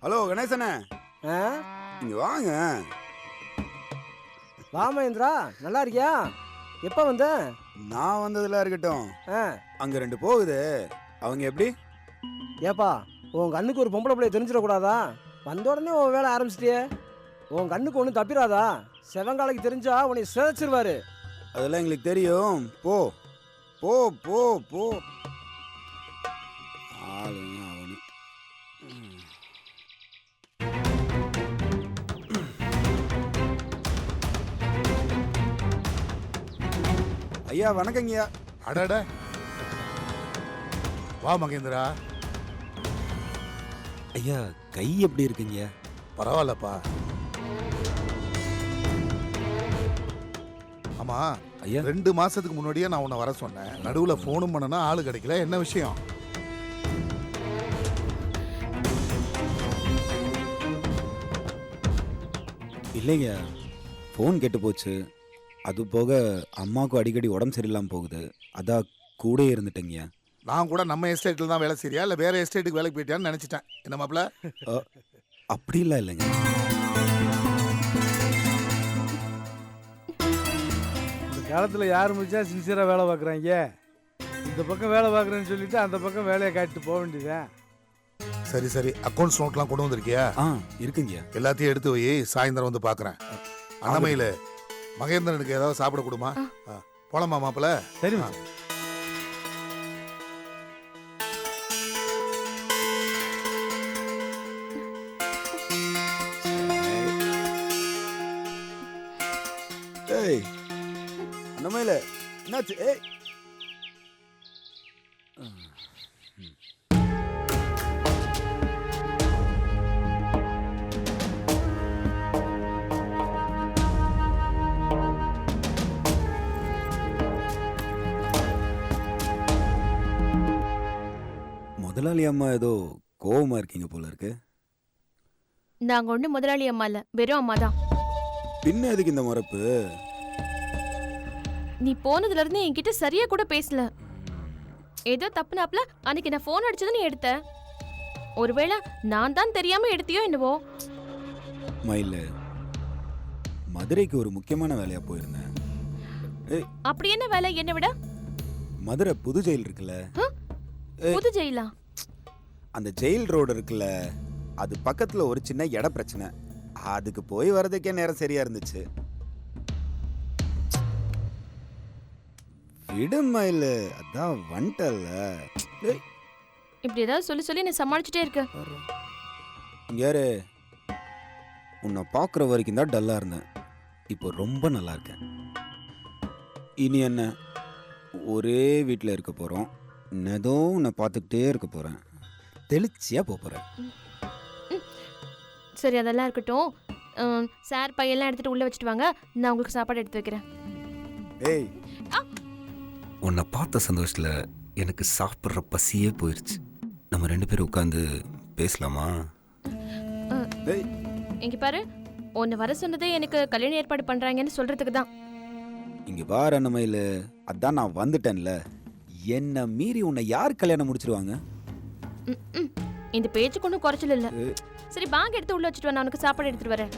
Hello கணேசனே, ஆ இங்க வாங்க. வா மகேந்திரா, நல்லா இருக்கியா? எப்போ வந்த? நான் வந்ததுல இருக்கட்டும், ஆ அங்க 2 போகுது. அவங்க எப்படி? ஏப்பா, உன் கண்ணுக்கு ஒரு பொம்பளை பிள்ளைய தெரிஞ்சிடக்கூடாதா? வந்த உடனே உன் வேலை ஆரம்பிச்சிட்டியே. உன் கண்ணுக்கு ஒன்றும் தப்பிராதா? செவங்காலைக்கு தெரிஞ்சா உன்னை சிதைச்சிருவாரு. அதெல்லாம் எங்களுக்கு தெரியும். போ போ போ போ. ஆளுங்க அவனு. ஐயா வணக்கங்கய்யா. அடட வா மகேந்திரா. ஐயா கை எப்படி இருக்குங்க? பரவாயில்லப்பா. ஆமா ஐயா 2 மாசத்துக்கு முன்னாடியே நான் உன்னை வர சொன்னேன். நடுவுல போனும் பண்ணனா ஆளு கிடைக்கல. என்ன விஷயம்? இல்லைங்க, ஃபோன் கெட்டு போச்சு. அது போக அம்மாவுக்கும் அடிக்கடி உடம்பு சரியில்லாமல் போகுது. அதான் கூட இருந்துட்டேங்கய்யா. நான் கூட நம்ம எஸ்டேட்ல தான் வேலை செய்றியா இல்ல வேற எஸ்டேட்டுக்கு வேலைக்கு போயிட்டியான்னு நினைச்சிட்டேன். என்ன மாப்ள? அப்படிலாம் இல்லைங்க. இந்த காலத்தில் யார் முடிச்சா சின்சியராக வேலை பார்க்குறாங்க. இந்த பக்கம் வேலை பார்க்குறேன்னு சொல்லிட்டு அந்த பக்கம் வேலையை காட்டிட்டு போக வேண்டியதேன். சரி சரி, அக்கௌண்ட்ஸ் நோட்லாம் கொண்டு வந்திருக்கியா? இருக்குங்கய்யா. எல்லாத்தையும் எடுத்து வை, சாயந்தரம் வந்து பாக்குறேன். அண்ணமையில மகேந்திரனுக்கு ஏதாவது சாப்பிட கொடுமா. போலாமா மாப்பிள? சரி ஏய் அண்ணமையில என்னாச்சு? ஏய் முதலாளி அம்மா ஏதோ கோவமா இருக்கீங்க போல இருக்கு. நாங்க ஒண்ணு முதலாளி அம்மா இல்ல, வெறும் அம்மா தான். பின்ன எதுக்கு இந்த மறப்பு? நீ போனதுல இருந்து என்கிட்ட சரியா கூட பேசல. ஏதோ தப்புனாப்ல அன்னைக்கு நான் போன் அடிச்சது நீ எடுத்த. ஒருவேளை நான் தான் தெரியாம எடுத்தியோ என்னவோ. மயில, மதுரைக்கு ஒரு முக்கியமான வேலையா போயிருந்தேன். ஏய் அப்படி என்ன வேலை? என்ன விட மதுரை புது ஜெயில் இருக்குல்ல, புது ஜெயிலா? அந்த ஜெயில் ரோடு இருக்குல்ல, அது பக்கத்துல ஒரு சின்ன இட பிரச்சனை. அதுக்கு போய் வர்றதுக்கே நேரம் சரியா இருந்துச்சு. விடுமயில, அதான் வந்துட்டல்ல. இப்படி ஏதாவது சொல்லி சொல்லி நான் சமாளிச்சுட்டே இருக்க. இங்க யாரு? உன்னை பார்க்குற வரைக்கும் தான் டல்லா இருந்தேன். இப்போ ரொம்ப நல்லா இருக்கேன். இனி என்ன, ஒரே வீட்டில் இருக்க போறோம். ஏதோ உன்னை பார்த்துக்கிட்டே இருக்க போறேன். தெளிச்சியா போறேன். சரி, அதெல்லாம் இருக்கட்டும். சார் பையெல்லாம் எடுத்துட்டு உள்ள வச்சுட்டு வாங்க, நான் உங்களுக்கு சாப்பாடு எடுத்து வைக்கிறேன். ஏய், உன்னை பார்த்த சந்தோஷத்துல எனக்கு சாப்பிட்ற பசியே போயிருச்சு. நம்ம 2 பேரும் உட்காந்து பேசலாமா? இங்க பாரு, உன்னை வர சொன்னதே எனக்கு கல்யாணம் ஏற்பாடு பண்றாங்கன்னு சொல்றதுக்கு தான். இங்க பாரு அண்ணமையில, அதான் நான் வந்துட்டேன்ல. என்ன மீறி உன்னை யார் கல்யாணம் முடிச்சிருவாங்க? இந்த பேச்சுக்கு ஒன்றும் குறைச்சல் இல்லை. சரி, பேக் எடுத்து உள்ள வச்சுட்டு வா, நான் உனக்கு சாப்பாடு எடுத்துட்டு வரேன்.